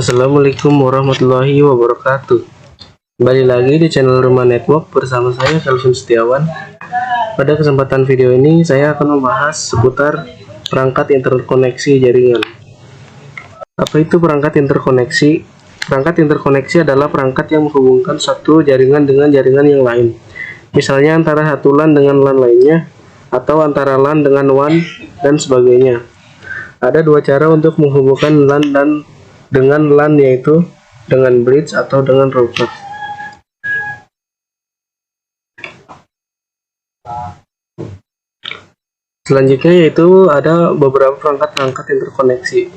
Assalamualaikum warahmatullahi wabarakatuh. Kembali lagi di channel Rumah Network bersama saya Calvin Setiawan. Pada kesempatan video ini saya akan membahas seputar perangkat interkoneksi jaringan. Apa itu perangkat interkoneksi? Perangkat interkoneksi adalah perangkat yang menghubungkan satu jaringan dengan jaringan yang lain. Misalnya antara satu LAN dengan LAN lainnya, atau antara LAN dengan WAN, dan sebagainya. Ada dua cara untuk menghubungkan LAN dengan LAN, yaitu dengan bridge atau dengan router. Selanjutnya yaitu ada beberapa perangkat interkoneksi.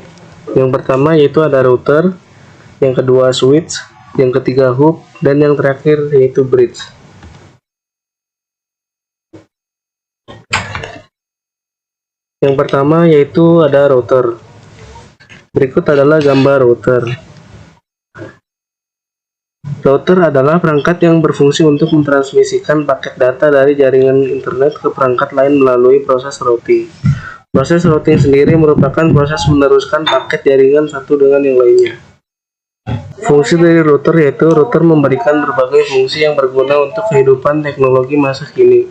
Yang pertama yaitu ada router, yang kedua switch, yang ketiga hub, dan yang terakhir yaitu bridge. Yang pertama yaitu ada router. Berikut adalah gambar router. Router adalah perangkat yang berfungsi untuk mentransmisikan paket data dari jaringan internet ke perangkat lain melalui proses routing. Proses routing sendiri merupakan proses meneruskan paket jaringan satu dengan yang lainnya. Fungsi dari router yaitu router memberikan berbagai fungsi yang berguna untuk kehidupan teknologi masa kini.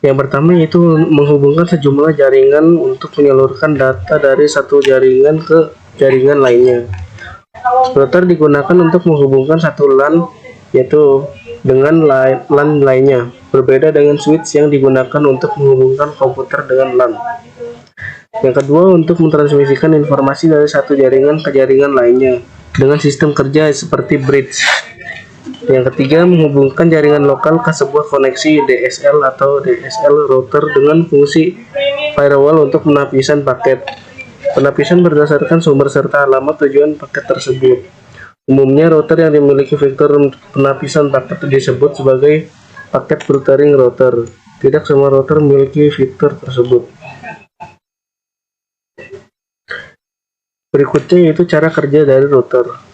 Yang pertama yaitu menghubungkan sejumlah jaringan untuk menyalurkan data dari satu jaringan ke jaringan lainnya. Router digunakan untuk menghubungkan satu LAN yaitu dengan LAN lainnya, berbeda dengan switch yang digunakan untuk menghubungkan komputer dengan LAN. Yang kedua, untuk mentransmisikan informasi dari satu jaringan ke jaringan lainnya dengan sistem kerja seperti bridge. Yang ketiga, menghubungkan jaringan lokal ke sebuah koneksi DSL atau DSL router dengan fungsi firewall untuk penapisan paket. Penapisan berdasarkan sumber serta alamat tujuan paket tersebut. Umumnya router yang dimiliki fitur penapisan paket disebut sebagai paket filtering router. Tidak semua router memiliki fitur tersebut. Berikutnya yaitu cara kerja dari router.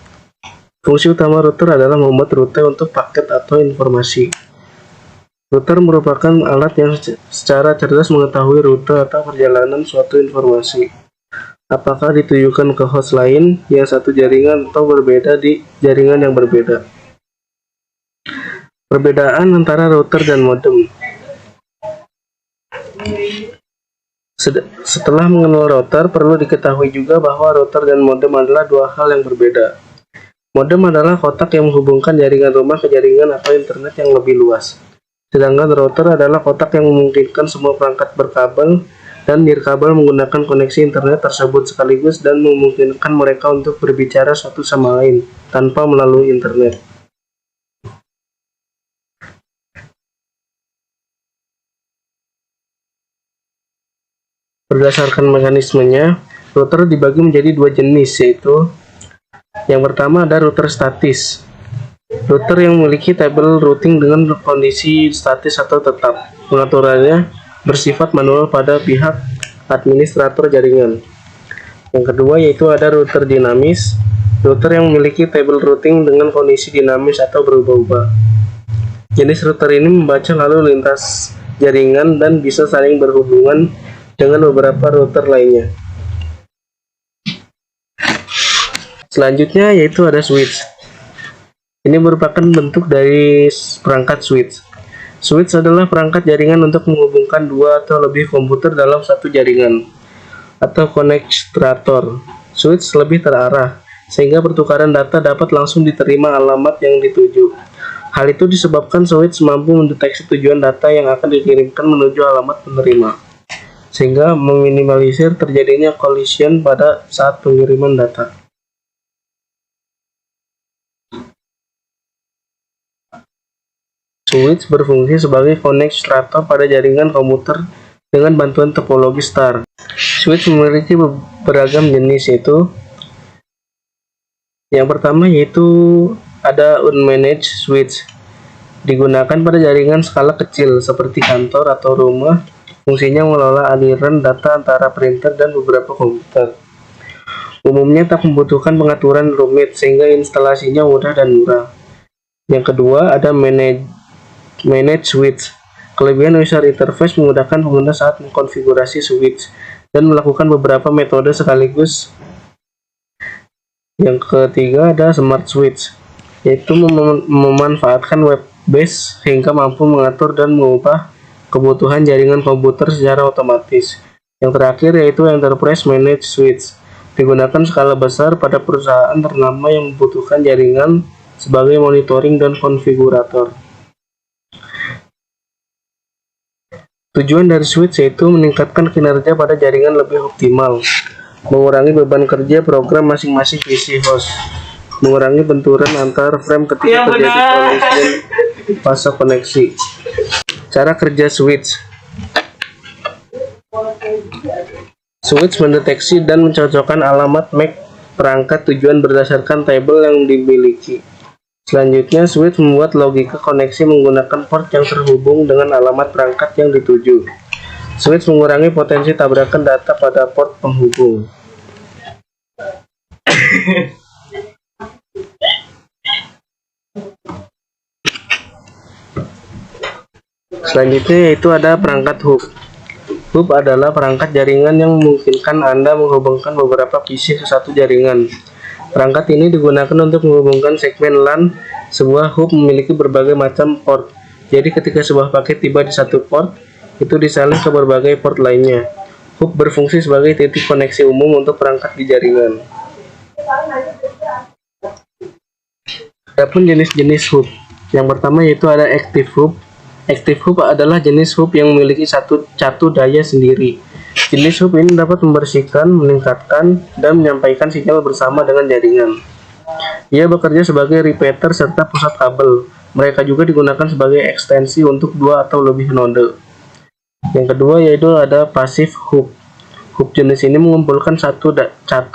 Fungsi utama router adalah membuat rute untuk paket atau informasi. Router merupakan alat yang secara cerdas mengetahui rute atau perjalanan suatu informasi. Apakah ditujukan ke host lain yang satu jaringan atau berbeda di jaringan yang berbeda. Perbedaan antara router dan modem. Setelah mengenal router, perlu diketahui juga bahwa router dan modem adalah dua hal yang berbeda. Modem adalah kotak yang menghubungkan jaringan rumah ke jaringan atau internet yang lebih luas. Sedangkan router adalah kotak yang memungkinkan semua perangkat berkabel dan nirkabel menggunakan koneksi internet tersebut sekaligus dan memungkinkan mereka untuk berbicara satu sama lain tanpa melalui internet. Berdasarkan mekanismenya, router dibagi menjadi dua jenis, yaitu yang pertama ada router statis. Router yang memiliki tabel routing dengan kondisi statis atau tetap. Pengaturannya bersifat manual pada pihak administrator jaringan. Yang kedua yaitu ada router dinamis. Router yang memiliki tabel routing dengan kondisi dinamis atau berubah-ubah. Jenis router ini membaca lalu lintas jaringan dan bisa saling berhubungan dengan beberapa router lainnya. Selanjutnya yaitu ada switch. Ini merupakan bentuk dari perangkat switch. Switch adalah perangkat jaringan untuk menghubungkan dua atau lebih komputer dalam satu jaringan atau konekstrator. Switch lebih terarah, sehingga pertukaran data dapat langsung diterima alamat yang dituju. Hal itu disebabkan switch mampu mendeteksi tujuan data yang akan dikirimkan menuju alamat penerima, sehingga meminimalisir terjadinya collision pada saat pengiriman data. Switch berfungsi sebagai konekstrator pada jaringan komputer dengan bantuan topologi star. Switch memiliki beragam jenis, yaitu yang pertama yaitu ada unmanaged switch. Digunakan pada jaringan skala kecil seperti kantor atau rumah. Fungsinya mengelola aliran data antara printer dan beberapa komputer. Umumnya tak membutuhkan pengaturan rumit sehingga instalasinya mudah dan murah. Yang kedua ada managed switch. Kelebihan user interface memudahkan pengguna saat mengkonfigurasi switch dan melakukan beberapa metode sekaligus Yang ketiga ada smart switch, yaitu memanfaatkan web base sehingga mampu mengatur dan mengubah kebutuhan jaringan komputer secara otomatis. Yang terakhir yaitu enterprise managed switch, digunakan skala besar pada perusahaan ternama yang membutuhkan jaringan sebagai monitoring dan konfigurator. Tujuan dari switch yaitu meningkatkan kinerja pada jaringan lebih optimal, mengurangi beban kerja program masing-masing PC host, mengurangi benturan antar frame ketika terjadi collision fase koneksi. Cara kerja switch. Switch mendeteksi dan mencocokkan alamat MAC perangkat tujuan berdasarkan tabel yang dimiliki. Selanjutnya, switch membuat logika koneksi menggunakan port yang terhubung dengan alamat perangkat yang dituju. Switch mengurangi potensi tabrakan data pada port penghubung. Selanjutnya yaitu ada perangkat hub. Hub adalah perangkat jaringan yang memungkinkan Anda menghubungkan beberapa PC ke satu jaringan. Perangkat ini digunakan untuk menghubungkan segmen LAN. Sebuah hub memiliki berbagai macam port. Jadi ketika sebuah paket tiba di satu port, itu disalin ke berbagai port lainnya. Hub berfungsi sebagai titik koneksi umum untuk perangkat di jaringan. Adapun jenis-jenis hub. Yang pertama yaitu ada active hub. Active hub adalah jenis hub yang memiliki satu daya sendiri. Jenis hub ini dapat membersihkan, meningkatkan, dan menyampaikan sinyal bersama dengan jaringan. Ia bekerja sebagai repeater serta pusat kabel. Mereka juga digunakan sebagai ekstensi untuk dua atau lebih node. Yang kedua yaitu ada passive hub. Hub jenis ini mengumpulkan satu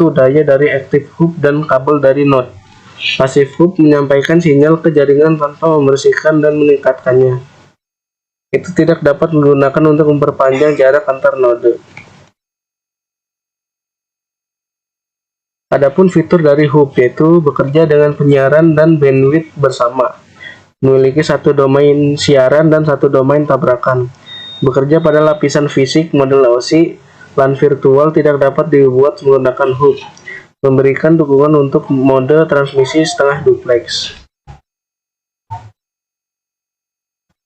daya dari active hub dan kabel dari node. Passive hub menyampaikan sinyal ke jaringan tanpa membersihkan dan meningkatkannya. Itu tidak dapat digunakan untuk memperpanjang jarak antar node. Adapun fitur dari hub yaitu bekerja dengan penyiaran dan bandwidth bersama, memiliki satu domain siaran dan satu domain tabrakan, bekerja pada lapisan fisik model OSI, LAN virtual tidak dapat dibuat menggunakan hub, memberikan dukungan untuk mode transmisi setengah duplex.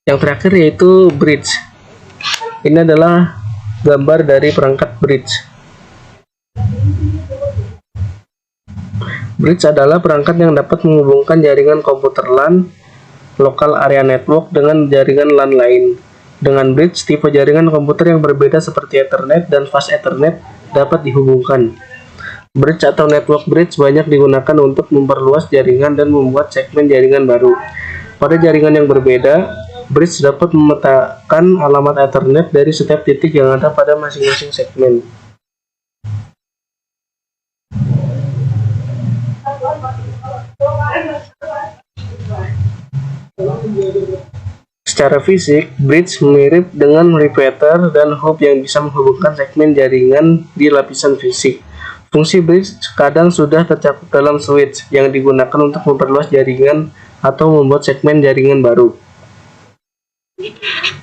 Yang terakhir yaitu bridge. Ini adalah gambar dari perangkat bridge. Bridge adalah perangkat yang dapat menghubungkan jaringan komputer LAN, local area network dengan jaringan LAN lain. Dengan bridge, tipe jaringan komputer yang berbeda seperti Ethernet dan Fast Ethernet dapat dihubungkan. Bridge atau network bridge banyak digunakan untuk memperluas jaringan dan membuat segmen jaringan baru. Pada jaringan yang berbeda, bridge dapat memetakan alamat Ethernet dari setiap titik yang ada pada masing-masing segmen. Secara fisik, bridge mirip dengan repeater dan hub yang bisa menghubungkan segmen jaringan di lapisan fisik. Fungsi bridge kadang sudah tercakup dalam switch yang digunakan untuk memperluas jaringan atau membuat segmen jaringan baru.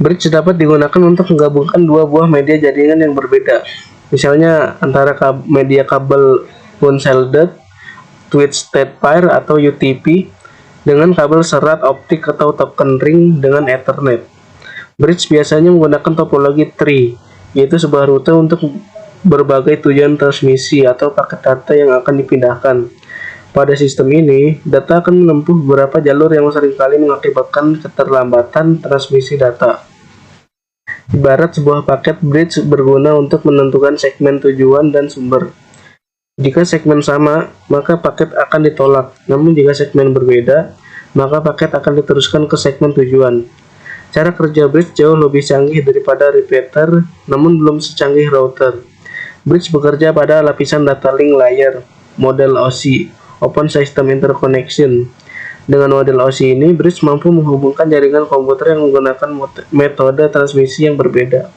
Bridge dapat digunakan untuk menggabungkan dua buah media jaringan yang berbeda, misalnya antara media kabel unshielded, twisted pair atau UTP, dengan kabel serat optik atau token ring dengan Ethernet. Bridge biasanya menggunakan topologi tree, yaitu sebuah rute untuk berbagai tujuan transmisi atau paket data yang akan dipindahkan. Pada sistem ini, data akan menempuh beberapa jalur yang seringkali mengakibatkan keterlambatan transmisi data. Ibarat sebuah paket bridge berguna untuk menentukan segmen tujuan dan sumber. Jika segmen sama, maka paket akan ditolak. Namun jika segmen berbeda, maka paket akan diteruskan ke segmen tujuan. Cara kerja bridge jauh lebih canggih daripada repeater, namun belum secanggih router. Bridge bekerja pada lapisan data link layer, model OSI, Open System Interconnection. Dengan model OSI ini, bridge mampu menghubungkan jaringan komputer yang menggunakan metode transmisi yang berbeda.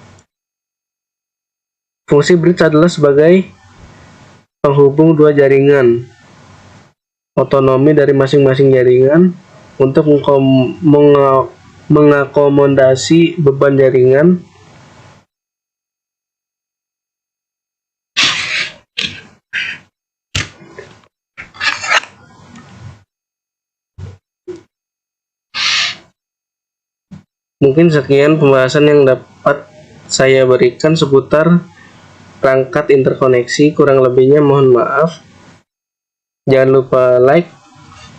Fungsi bridge adalah sebagai penghubung dua jaringan, otonomi dari masing-masing jaringan untuk mengakomodasi beban jaringan, Mungkin sekian pembahasan yang dapat saya berikan seputar perangkat interkoneksi. Kurang lebihnya mohon maaf. Jangan lupa like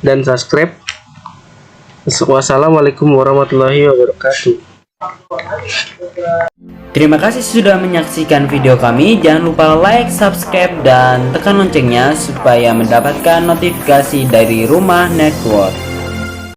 dan subscribe. Wassalamualaikum warahmatullahi wabarakatuh. Terima kasih sudah menyaksikan video kami. Jangan lupa like, subscribe, dan tekan loncengnya supaya mendapatkan notifikasi dari Rumah Network.